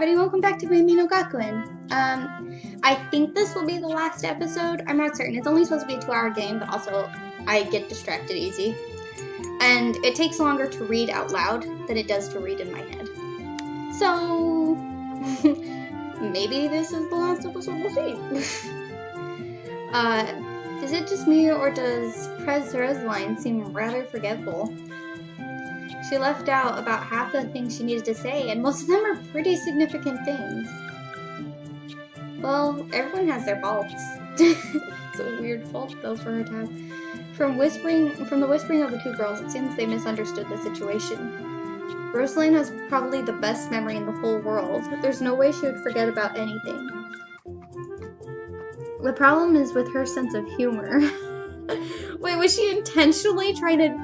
everybody, welcome back to Reimei no Gakuen. I think this will be the last episode. I'm not certain. It's only supposed to be a 2-hour game, but also I get distracted easy. And it takes longer to read out loud than it does to read in my head. So, maybe this is the last episode, we'll see. Is it just me, or does Prez Rosaline seem rather forgetful? She left out about half the things she needed to say, and most of them are pretty significant things. Well, everyone has their faults. It's a weird fault, though, for her to have. From the whispering of the two girls, it seems they misunderstood the situation. Rosaline has probably the best memory in the whole world. There's no way she would forget about anything. The problem is with her sense of humor. Wait, was she intentionally trying to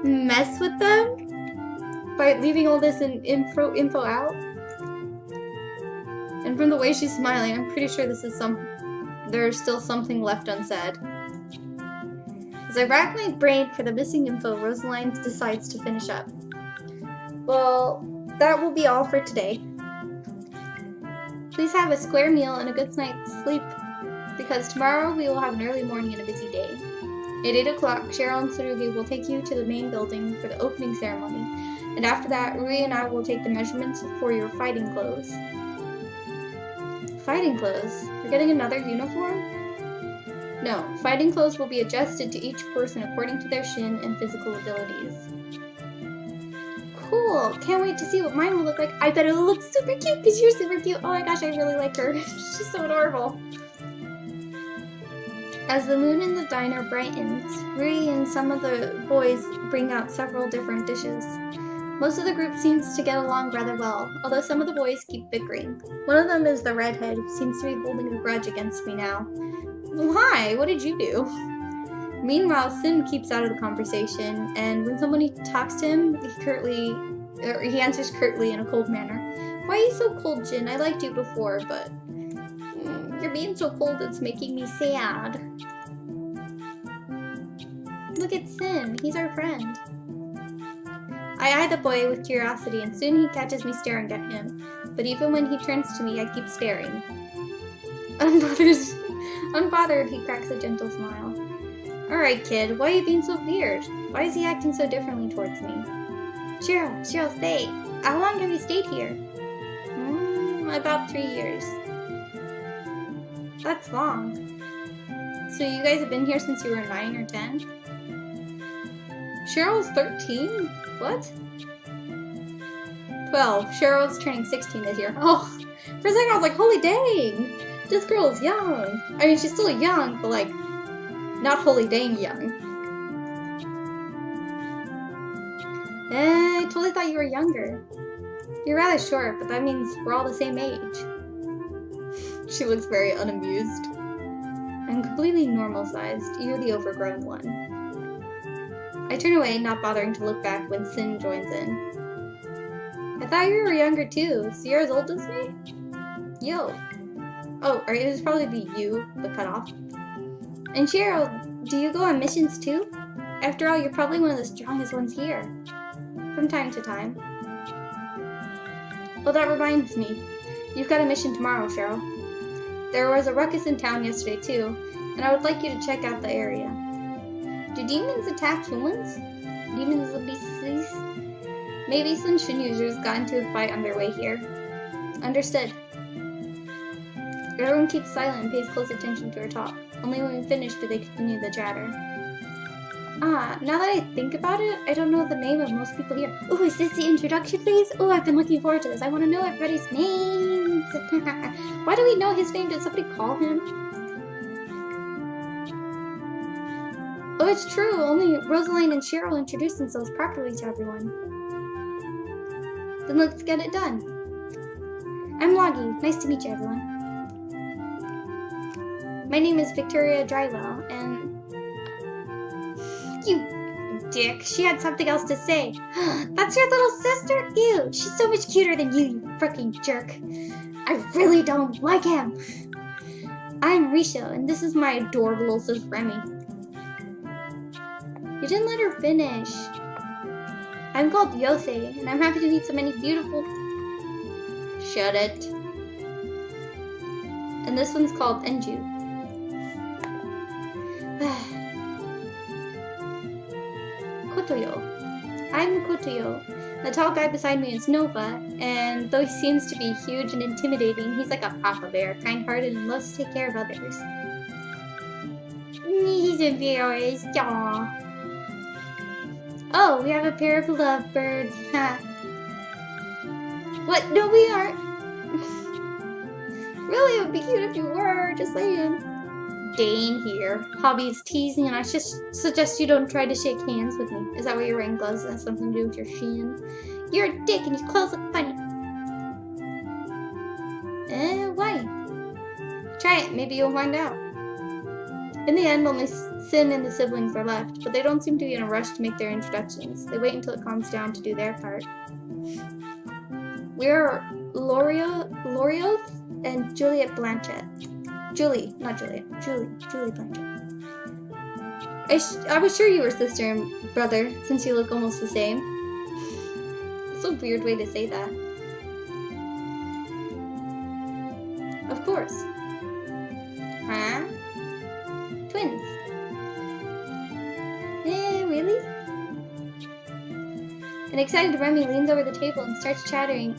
mess with them? By leaving all this info out? And from the way she's smiling, I'm pretty sure there's still something left unsaid. As I rack my brain for the missing info, Rosaline decides to finish up. Well, that will be all for today. Please have a square meal and a good night's sleep, because tomorrow we will have an early morning and a busy day. At 8 o'clock, Cheryl and Tsurugi will take you to the main building for the opening ceremony, and after that, Rui and I will take the measurements for your fighting clothes. Fighting clothes? You're getting another uniform? No, fighting clothes will be adjusted to each person according to their shin and physical abilities. Cool! Can't wait to see what mine will look like. I bet it'll look super cute because you're super cute. Oh my gosh, I really like her. She's so adorable. As the moon in the diner brightens, Rui and some of the boys bring out several different dishes. Most of the group seems to get along rather well, although some of the boys keep bickering. One of them is the redhead, who seems to be holding a grudge against me now. Why? What did you do? Meanwhile, Sin keeps out of the conversation, and when somebody talks to him, he answers curtly in a cold manner. Why are you so cold, Jin? I liked you before, but you're being so cold it's making me sad. Look at Sin, he's our friend. I eye the boy with curiosity, and soon he catches me staring at him. But even when he turns to me, I keep staring. Unbothered, he cracks a gentle smile. Alright, kid, why are you being so weird? Why is he acting so differently towards me? Cheryl, stay. How long have you stayed here? About 3 years. That's long. So you guys have been here since you were 9 or 10? Cheryl's 13? What? 12. Cheryl's turning 16 this year. Oh, for a second I was like, holy dang! This girl is young. I mean, she's still young, but like, not holy dang young. I totally thought you were younger. You're rather short, but that means we're all the same age. She looks very unamused. I'm completely normal-sized. You're the overgrown one. I turn away, not bothering to look back when Sin joins in. I thought you were younger too, so you're as old as me? Yo. Oh, or it would probably be you, but cut off. And Cheryl, do you go on missions too? After all, you're probably one of the strongest ones here. From time to time. Well, that reminds me. You've got a mission tomorrow, Cheryl. There was a ruckus in town yesterday too, and I would like you to check out the area. Do demons attack humans? Demons will be beasts? Maybe some Shin users got into a fight on their way here. Understood. Everyone keeps silent and pays close attention to her talk. Only when we finish do they continue the chatter. Now that I think about it, I don't know the name of most people here. Ooh, is this the introduction phase? Ooh, I've been looking forward to this. I want to know everybody's names. Why do we know his name? Did somebody call him? Oh, it's true. Only Rosaline and Cheryl introduced themselves properly to everyone. Then let's get it done. I'm Logie. Nice to meet you, everyone. My name is Victoria Drywell, and... You dick. She had something else to say. That's your little sister? Ew, she's so much cuter than you frickin' jerk. I really don't like him. I'm Risha, and this is my adorable little sister, Remy. You didn't let her finish. I'm called Yosei, and I'm happy to meet so many beautiful Shut it. And this one's called Enju. Kotoyo. I'm Kotoyo. The tall guy beside me is Nova, and though he seems to be huge and intimidating, he's like a papa bear, kind-hearted and loves to take care of others. He's a bear, aw. Oh, we have a pair of lovebirds. Ha. What? No, we aren't. Really, it would be cute if you were, just saying. Dane here. Hobby is teasing, and I just suggest you don't try to shake hands with me. Is that why you're wearing gloves? That has something to do with your shin? You're a dick, and your clothes look funny. Why? Try it. Maybe you'll find out. In the end, only Sin and the siblings are left, but they don't seem to be in a rush to make their introductions. They wait until it calms down to do their part. We're Lorioth and Juliet Blanchett. Julie, not Juliet. Julie Blanchett. I was sure you were sister and brother, since you look almost the same. It's a weird way to say that. Of course. Huh? Twins. Really? An excited Remy leans over the table and starts chatting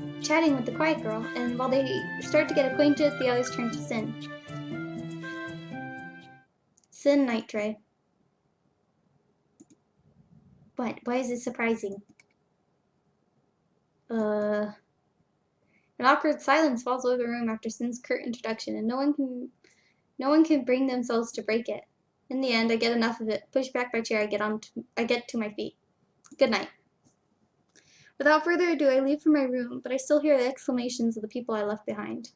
with the quiet girl, and while they start to get acquainted, the others turn to Sin. Sin Night Tray. What? Why is this surprising? An awkward silence falls over the room after Sin's curt introduction, and no one can bring themselves to break it. In the end, I get enough of it. Push back my chair, I get to my feet. Good night. Without further ado, I leave for my room, but I still hear the exclamations of the people I left behind.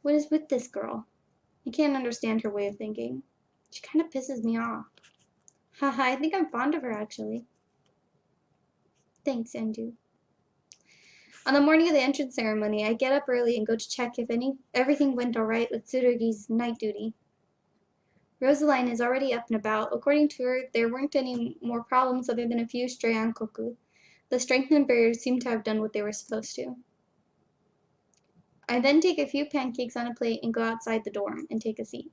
What is with this girl? I can't understand her way of thinking. She kind of pisses me off. Haha, I think I'm fond of her, actually. Thanks, Enju. On the morning of the entrance ceremony, I get up early and go to check if everything went alright with Tsurugi's night duty. Rosaline is already up and about. According to her, there weren't any more problems other than a few stray ankoku. The strengthened barriers seem to have done what they were supposed to. I then take a few pancakes on a plate and go outside the dorm and take a seat.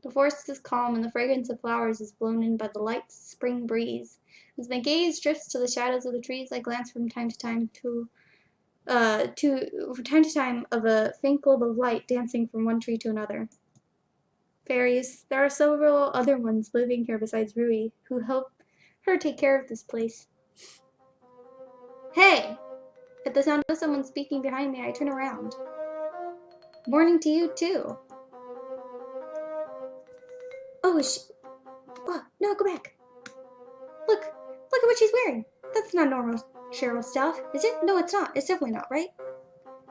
The forest is calm and the fragrance of flowers is blown in by the light spring breeze. As my gaze drifts to the shadows of the trees, I glance from time to time of a faint globe of light dancing from one tree to another. Fairies. There are several other ones living here besides Rui, who help her take care of this place. Hey! At the sound of someone speaking behind me, I turn around. Morning to you, too. Oh, is she... Oh, no, go back. Look at what she's wearing. That's not normal Cheryl stuff, is it? No, it's not. It's definitely not, right?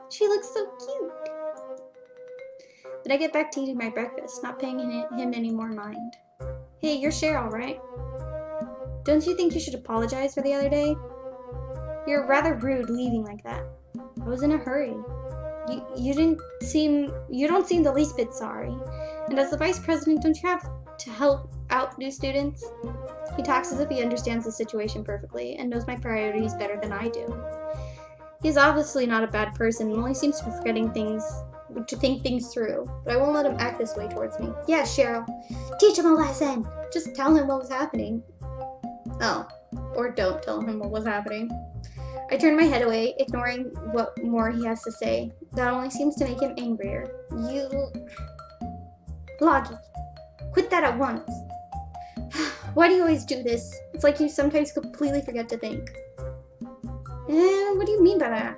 She looks so cute. But I get back to eating my breakfast, not paying him any more mind. Hey, you're Cheryl, right? Don't you think you should apologize for the other day? You're rather rude leaving like that. I was in a hurry. You don't seem the least bit sorry. And as the vice president, don't you have to help out new students? He talks as if he understands the situation perfectly and knows my priorities better than I do. He's obviously not a bad person and only seems to be to think things through, but I won't let him act this way towards me. Yeah, Cheryl. Teach him a lesson. Just tell him what was happening. Oh, or don't tell him what was happening. I turn my head away, ignoring what more he has to say. That only seems to make him angrier. Loggy, quit that at once. Why do you always do this? It's like you sometimes completely forget to think. What do you mean by that?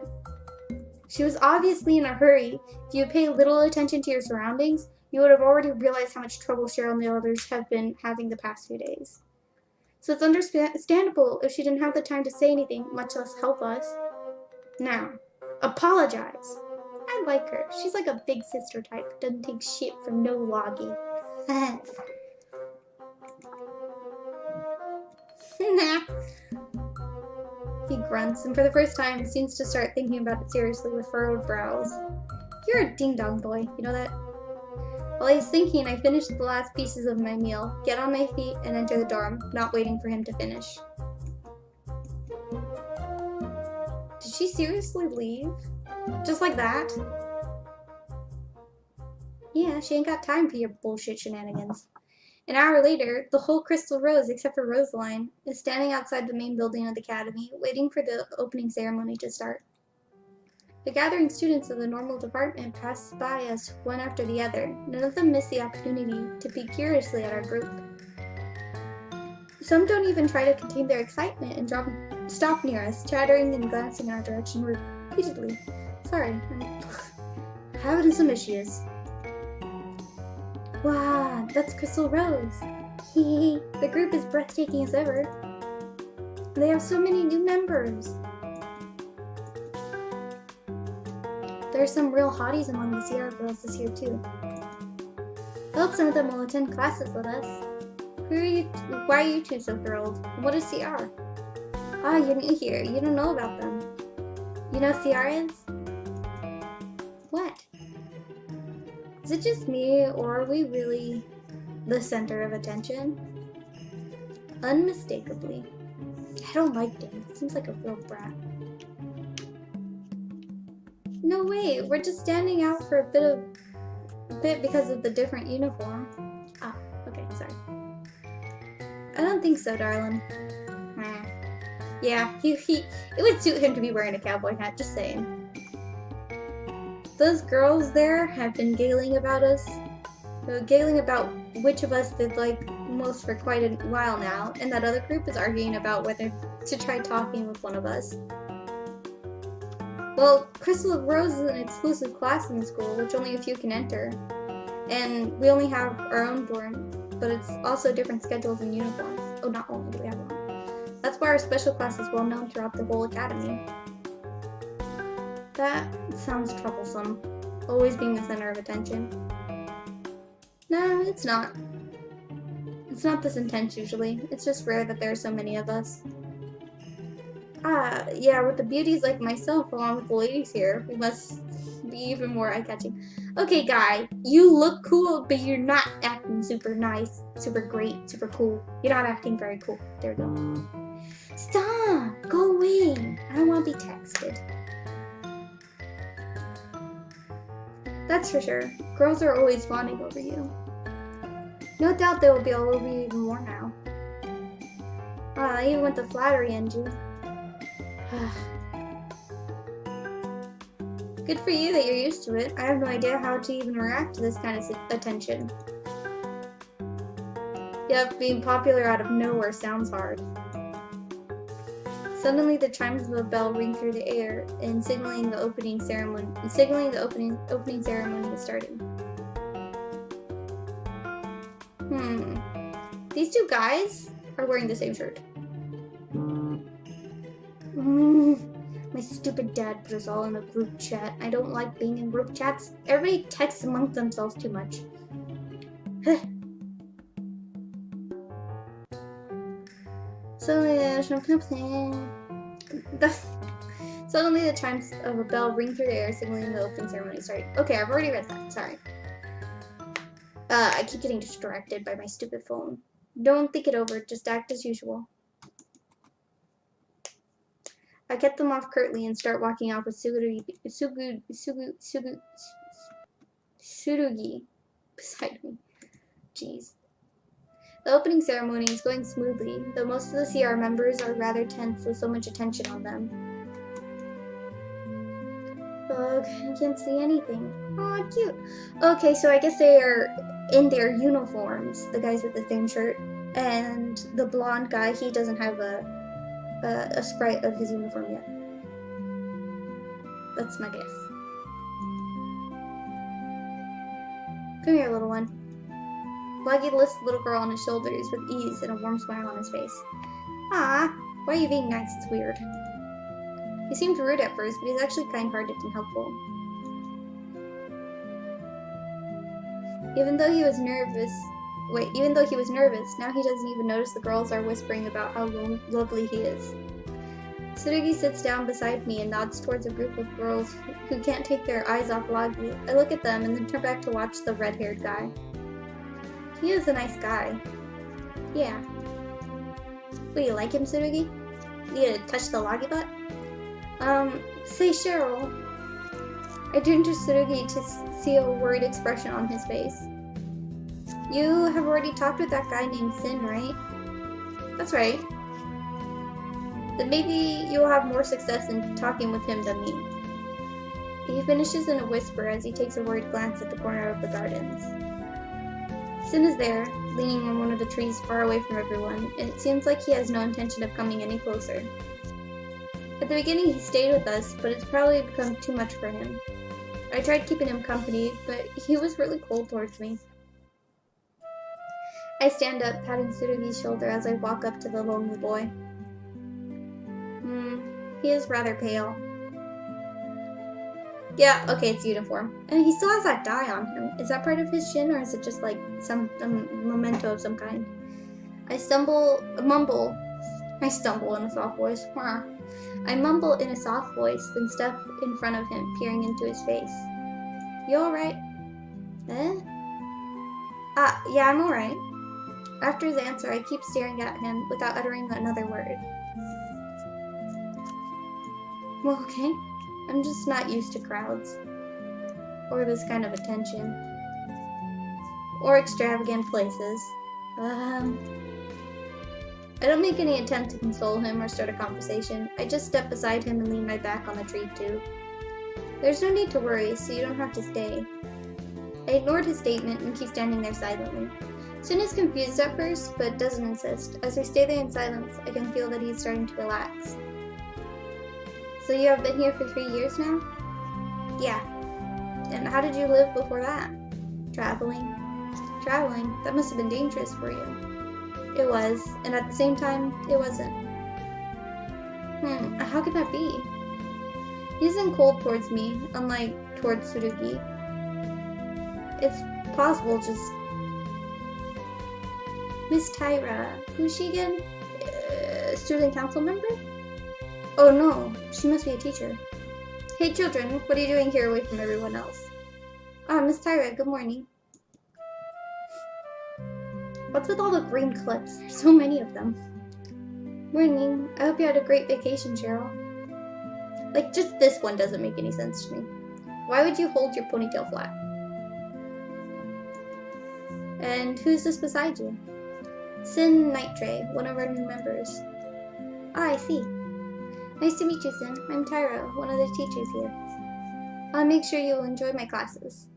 She was obviously in a hurry. If you pay little attention to your surroundings, you would have already realized how much trouble Cheryl and the others have been having the past few days. So it's understandable if she didn't have the time to say anything, much less help us. Now, apologize. I like her. She's like a big sister type. Doesn't take shit from no loggy. He grunts, and for the first time seems to start thinking about it seriously with furrowed brows. You're a ding-dong boy, you know that? While he's thinking, I finish the last pieces of my meal, get on my feet, and enter the dorm, not waiting for him to finish. Did she seriously leave? Just like that? Yeah, she ain't got time for your bullshit shenanigans. An hour later, the whole Crystal Rose, except for Rosaline, is standing outside the main building of the academy, waiting for the opening ceremony to start. The gathering students of the normal department pass by us one after the other. None of them miss the opportunity to peek curiously at our group. Some don't even try to contain their excitement and stop near us, chattering and glancing in our direction repeatedly. Sorry, I'm having some issues. Wow, that's Crystal Rose. Hee. The group is breathtaking as ever. They have so many new members. There are some real hotties among the CR girls this year too. I hope some of them will attend classes with us. Why are you two so thrilled? What is CR? Ah, you're new here. You don't know about them. You know CR is? What? Is it just me, or are we really the center of attention? Unmistakably. I don't like him. Seems like a real brat. No way, we're just standing out for a bit because of the different uniform. Ah, okay, sorry. I don't think so, darling. Yeah, it would suit him to be wearing a cowboy hat, just saying. Those girls there have been giggling about us. Giggling about which of us they'd like most for quite a while now, and that other group is arguing about whether to try talking with one of us. Well, Crystal Rose is an exclusive class in the school, which only a few can enter. And we only have our own dorm, but it's also different schedules and uniforms. Oh, not only do we have one. That's why our special class is well known throughout the whole academy. That sounds troublesome. Always being the center of attention. No, it's not. It's not this intense usually. It's just rare that there are so many of us. Ah, yeah, with the beauties like myself along with the ladies here, we must be even more eye-catching. Okay, guy, you look cool, but you're not acting super nice, super great, super cool. You're not acting very cool. There we go. Stop! Go away! I don't want to be texted. That's for sure. Girls are always fawning over you. No doubt they will be all over you even more now. Ah, even with the flattery, Anju. Good for you that you're used to it. I have no idea how to even react to this kind of attention. Yep, being popular out of nowhere sounds hard. Suddenly, the chimes of a bell ring through the air, and signaling the opening ceremony is starting. These two guys are wearing the same shirt. My stupid dad put us all in a group chat. I don't like being in group chats. Everybody texts among themselves too much. Suddenly the chimes of a bell ring through the air, signaling the opening ceremony starting. Okay, I've already read that. Sorry. I keep getting distracted by my stupid phone. Don't think it over. Just act as usual. I cut them off curtly and start walking off with Tsurugi beside me. Jeez. The opening ceremony is going smoothly, though most of the CR members are rather tense with so much attention on them. Ugh, I can't see anything. Aw, cute. Okay, so I guess they are in their uniforms, the guys with the same shirt, and the blonde guy, he doesn't have a sprite of his uniform yet. That's my guess. Come here, little one. Blackie lifts the little girl on his shoulders with ease and a warm smile on his face. Ah, why are you being nice? It's weird. He seemed rude at first, but he's actually kind-hearted and helpful. Even though he was nervous, now he doesn't even notice the girls are whispering about how lovely he is. Tsurugi sits down beside me and nods towards a group of girls who can't take their eyes off Lagi. I look at them and then turn back to watch the red-haired guy. He is a nice guy. Yeah. Wait, you like him, Tsurugi? You need to touch the Lagi butt? Say Cheryl. I turned to Tsurugi to see a worried expression on his face. You have already talked with that guy named Sin, right? That's right. Then maybe you will have more success in talking with him than me. He finishes in a whisper as he takes a worried glance at the corner of the gardens. Sin is there, leaning on one of the trees far away from everyone, and it seems like he has no intention of coming any closer. At the beginning he stayed with us, but it's probably become too much for him. I tried keeping him company, but he was really cold towards me. I stand up, patting Tsurugi's shoulder as I walk up to the lonely boy. He is rather pale. Yeah, okay, it's uniform. And he still has that dye on him. Is that part of his shin, or is it just like some memento of some kind? I stumble in a soft voice. I mumble in a soft voice, then step in front of him, peering into his face. You alright? Yeah, I'm alright. After his answer, I keep staring at him without uttering another word. Well, okay. I'm just not used to crowds. Or this kind of attention. Or extravagant places. I don't make any attempt to console him or start a conversation. I just step beside him and lean my back on the tree too. There's no need to worry, so you don't have to stay. I ignored his statement and keep standing there silently. Sin is confused at first, but doesn't insist. As I stay there in silence, I can feel that he's starting to relax. So you have been here for 3 years now? Yeah. And how did you live before that? Traveling. Traveling? That must have been dangerous for you. It was, and at the same time, it wasn't. How could that be? He isn't cold towards me, unlike towards Tsurugi. It's possible, just... Miss Tyra, who's she again? Student council member? Oh no, she must be a teacher. Hey children, what are you doing here away from everyone else? Miss Tyra, good morning. What's with all the green clips? There's so many of them. Morning. I hope you had a great vacation, Cheryl. Like, just this one doesn't make any sense to me. Why would you hold your ponytail flat? And who's this beside you? Sin Nighttray, one of our new members. I see. Nice to meet you, Sin. I'm Tyra, one of the teachers here. I'll make sure you'll enjoy my classes.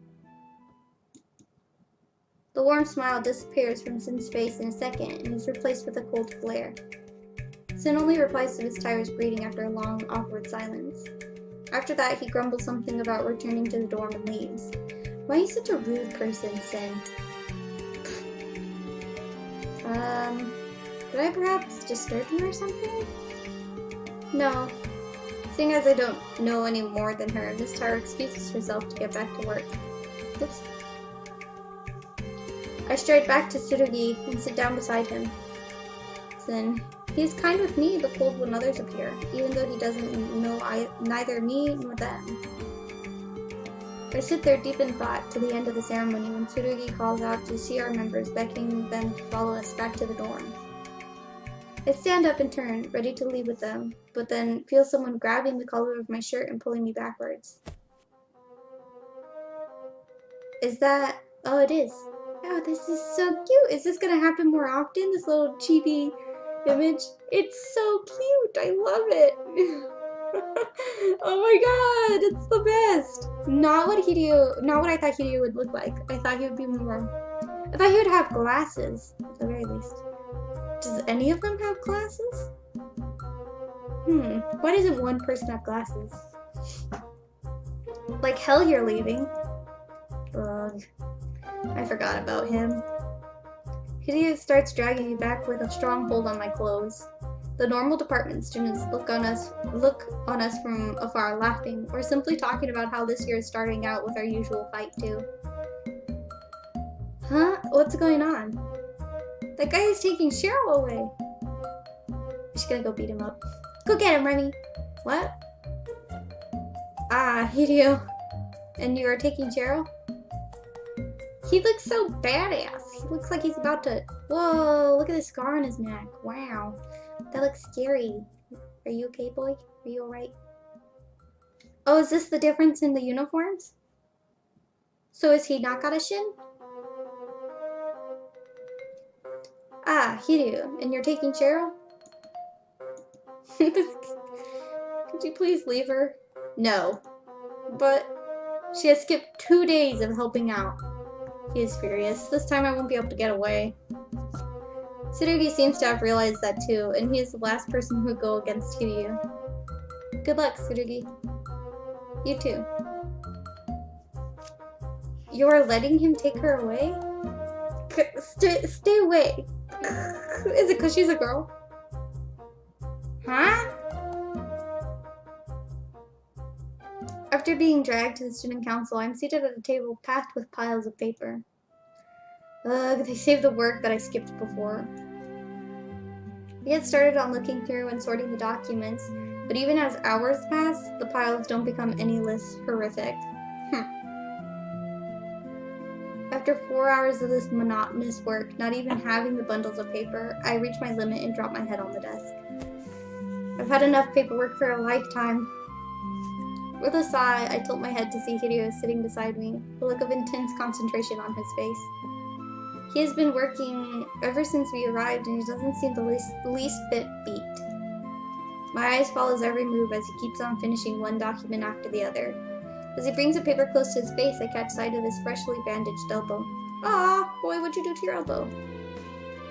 The warm smile disappears from Sin's face in a second and is replaced with a cold glare. Sin only replies to Miss Tyra's greeting after a long, awkward silence. After that, he grumbles something about returning to the dorm and leaves. Why are you such a rude person, Sin? Did I perhaps disturb you or something? No. Seeing as I don't know any more than her, Miss Tyra excuses herself to get back to work. Oops. I stride back to Tsurugi and sit down beside him. Sin. He is kind with me, but cold when others appear, even though he doesn't know neither me nor them. I sit there deep in thought to the end of the ceremony when Tsurugi calls out to see our members, beckoning them to follow us back to the dorm. I stand up and turn, ready to leave with them, but then feel someone grabbing the collar of my shirt and pulling me backwards. Is that... Oh, it is. Oh, this is so cute. Is this gonna happen more often, this little chibi image? It's so cute. I love it. Oh my god, it's the best. Not what I thought Hideo would look like. I thought he would be more... I thought he would have glasses, at the very least. Does any of them have glasses? Why doesn't one person have glasses? Like hell you're leaving. Ugh. I forgot about him. Hideo starts dragging me back with a strong hold on my clothes. The normal department students look on us from afar, laughing, or simply talking about how this year is starting out with our usual fight too. Huh? What's going on? That guy is taking Cheryl away. I'm just gonna go beat him up. Go get him, Remy. What? Hideo. And you are taking Cheryl? He looks so badass. He looks like he's about to... Whoa, look at the scar on his neck. Wow. That looks scary. Are you okay, boy? Are you alright? Oh, is this the difference in the uniforms? So is he Nakata-shin? Ah, Hiryu, and you're taking Cheryl? Could you please leave her? No. But she has skipped 2 days of helping out. He is furious. This time I won't be able to get away. Tsurugi seems to have realized that too, and he is the last person who would go against Hiryu. Good luck, Tsurugi. You too. You are letting him take her away? Stay away. Is it because she's a girl? Huh? After being dragged to the student council, I'm seated at a table packed with piles of paper. Ugh, they saved the work that I skipped before. We had started on looking through and sorting the documents, but even as hours pass, the piles don't become any less horrific. After 4 hours of this monotonous work, not even having the bundles of paper, I reach my limit and drop my head on the desk. I've had enough paperwork for a lifetime. With a sigh, I tilt my head to see Hiryu sitting beside me, a look of intense concentration on his face. He has been working ever since we arrived, and he doesn't seem the least bit beat. My eyes follow his every move as he keeps on finishing one document after the other. As he brings a paper close to his face, I catch sight of his freshly bandaged elbow. Ah, boy, what'd you do to your elbow?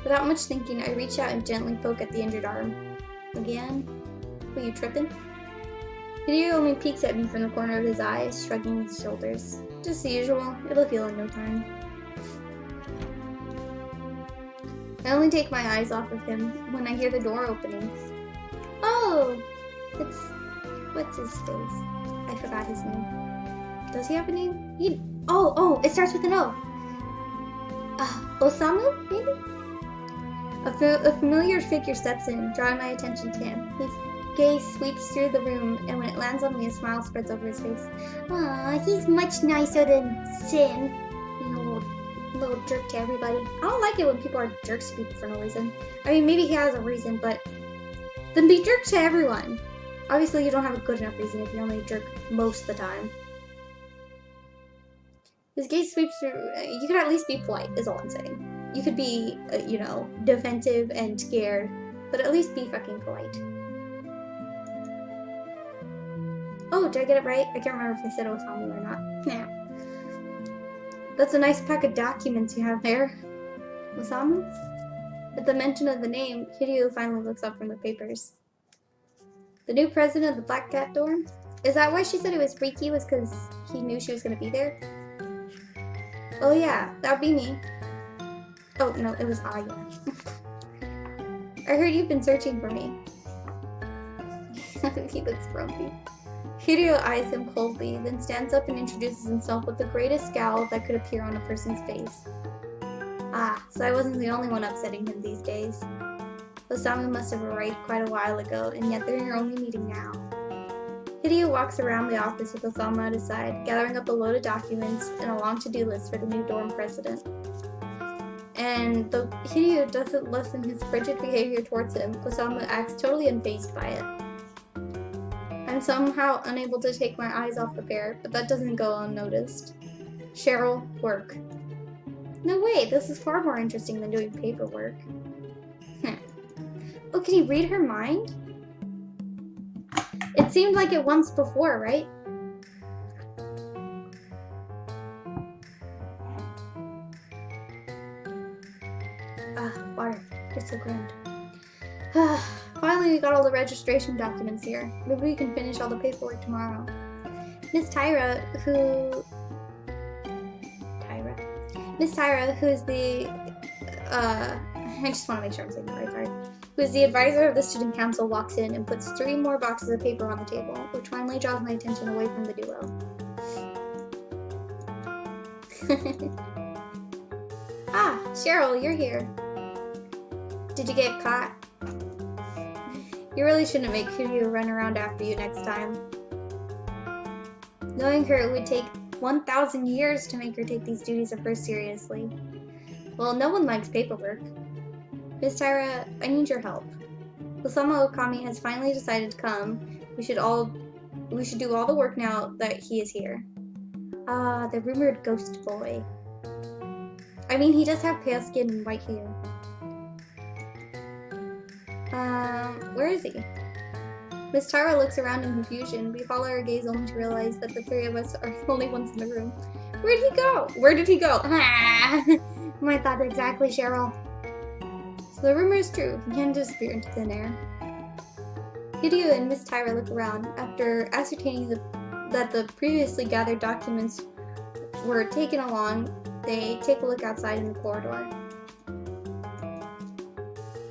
Without much thinking, I reach out and gently poke at the injured arm. Again? Were you tripping? Hiryu only peeks at me from the corner of his eye, shrugging his shoulders. Just the usual, it'll heal in no time. I only take my eyes off of him when I hear the door opening. Oh! It's... what's his face? I forgot his name. Does he have a name? Oh, it starts with an O. Osamu, maybe? A familiar figure steps in, drawing my attention to him. His gaze sweeps through the room, and when it lands on me, a smile spreads over his face. Aw, he's much nicer than Sin. You know, little jerk to everybody. I don't like it when people are jerks to people for no reason. I mean, maybe he has a reason, but then be jerk to everyone. Obviously, you don't have a good enough reason if you're only a jerk most of the time. His gaze sweeps through. You could at least be polite, is all I'm saying. You could be, defensive and scared, but at least be fucking polite. Oh, did I get it right? I can't remember if I said Osamu or not. Yeah. That's a nice pack of documents you have there. Osamu? At the mention of the name, Hiryu finally looks up from the papers. The new president of the Black Cat dorm? Is that why she said it was freaky, was because he knew she was going to be there? Oh yeah, that'd be me. Oh, no, it was Aya. I heard you've been searching for me. He looks grumpy. Hiryu eyes him coldly, then stands up and introduces himself with the greatest scowl that could appear on a person's face. Ah, so I wasn't the only one upsetting him these days. Osamu must have arrived quite a while ago, and yet they're only meeting now. Hiryu walks around the office with Osamu at his side, gathering up a load of documents and a long to-do list for the new dorm president. And though Hiryu doesn't lessen his frigid behavior towards him, Osamu acts totally unfazed by it. I'm somehow unable to take my eyes off the pair, but that doesn't go unnoticed. Cheryl, work. No way, this is far more interesting than doing paperwork. Oh, can he read her mind? It seemed like it once before, right? Water. You're so grand. Finally, we got all the registration documents here. Maybe we can finish all the paperwork tomorrow. Miss Tyra, who is the, I just want to make sure I'm saying that right, sorry. Who is the advisor of the student council, walks in and puts 3 more boxes of paper on the table, which finally draws my attention away from the duo. Ah, Cheryl, you're here. Did you get caught? You really shouldn't make Hiryu run around after you next time. Knowing her, it would take 1,000 years to make her take these duties of hers seriously. Well, no one likes paperwork. Miss Tyra, I need your help. Osamu Okami has finally decided to come. We should all We should do all the work now that he is here. Ah, the rumored ghost boy. I mean, he does have pale skin and white hair. Where is he? Miss Tara looks around in confusion. We follow our gaze only to realize that the three of us are the only ones in the room. Where'd he go? Where did he go? Ah, my thought exactly, Cheryl. So the rumor is true. He can disappear into thin air. Hideo and Miss Tyra look around. After ascertaining that the previously gathered documents were taken along, they take a look outside in the corridor.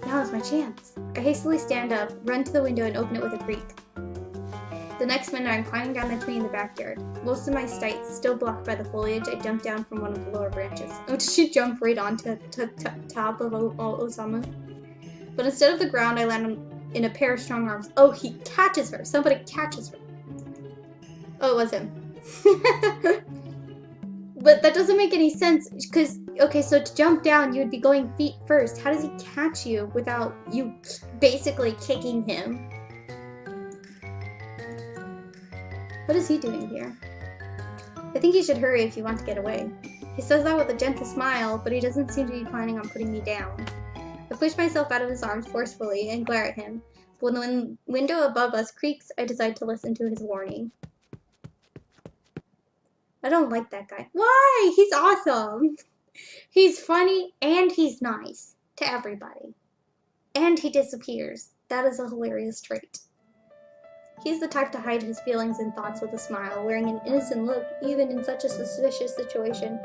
Now is my chance. I hastily stand up, run to the window, and open it with a creak. The next minute, I'm climbing down the tree in the backyard. Most of my sight still blocked by the foliage, I jump down from one of the lower branches. Oh, did she jump right onto top of Osamu? But instead of the ground, I land in a pair of strong arms. Oh, he catches her. Somebody catches her. Oh, it was him. But that doesn't make any sense, because, okay, so to jump down, you would be going feet first. How does he catch you without you basically kicking him? What is he doing here? I think you should hurry if you want to get away. He says that with a gentle smile, but he doesn't seem to be planning on putting me down. I push myself out of his arms forcefully and glare at him. When the window above us creaks, I decide to listen to his warning. I don't like that guy. Why? He's awesome. He's funny and he's nice to everybody. And he disappears. That is a hilarious trait. He's the type to hide his feelings and thoughts with a smile, wearing an innocent look even in such a suspicious situation.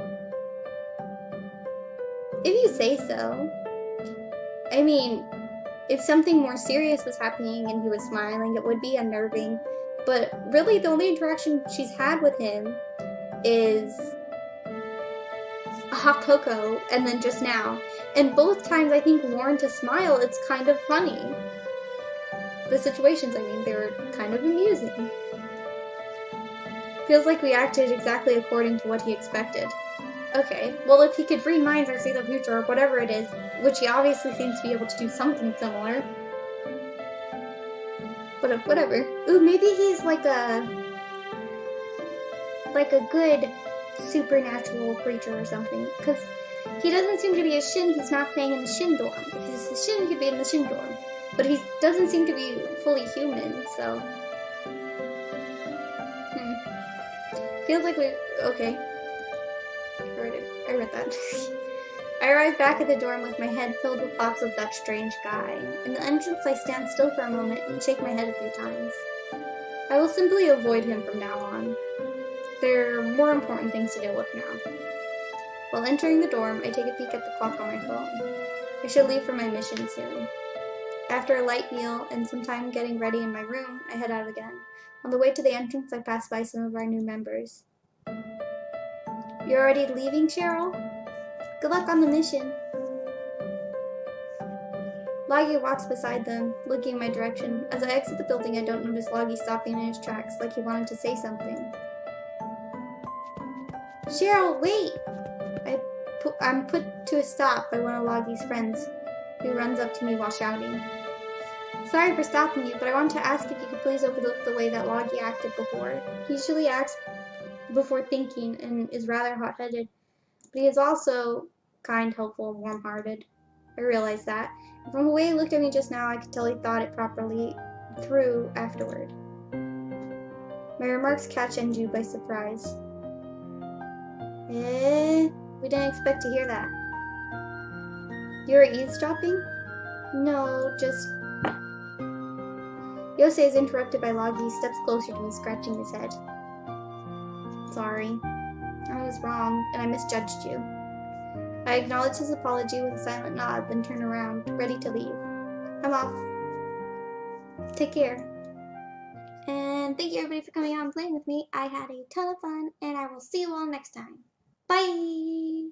If you say so. I mean, if something more serious was happening and he was smiling, it would be unnerving. But really, the only interaction she's had with him is a hot cocoa and then just now. And both times I think Warren to smile, it's kind of funny. The situations, I mean, they were kind of amusing. Feels like we acted exactly according to what he expected. Okay, well if he could read minds or see the future or whatever it is, which he obviously seems to be able to do something similar. But whatever. Ooh, maybe he's like a good supernatural creature or something. Because he doesn't seem to be a Shin, he's not staying in the Shin dorm. If he's a Shin, he'd be in the Shin dorm. But he doesn't seem to be fully human, so... Feels like we... Okay. I read that. I arrive back at the dorm with my head filled with thoughts of that strange guy. In the entrance, I stand still for a moment and shake my head a few times. I will simply avoid him from now on. There are more important things to deal with now. While entering the dorm, I take a peek at the clock on my phone. I should leave for my mission soon. After a light meal and some time getting ready in my room, I head out again. On the way to the entrance, I pass by some of our new members. You're already leaving, Cheryl? Good luck on the mission. Loggy walks beside them, looking in my direction. As I exit the building, I don't notice Loggy stopping in his tracks, like he wanted to say something. Cheryl, wait! I'm put to a stop by one of Loggy's friends, who runs up to me while shouting. Sorry for stopping you, but I want to ask if you could please overlook the way that Loggy acted before. He usually acts before thinking and is rather hot-headed, but he is also kind, helpful, and warm-hearted. I realized that. And from the way he looked at me just now, I could tell he thought it properly through afterward. My remarks catch Enju by surprise. We didn't expect to hear that. You're eavesdropping? No, just... Yosei is interrupted by Loggy. He steps closer to me, scratching his head. Sorry. I was wrong, and I misjudged you. I acknowledge his apology with a silent nod, then turn around, ready to leave. I'm off. Take care. And thank you everybody for coming out and playing with me. I had a ton of fun, and I will see you all next time. Bye!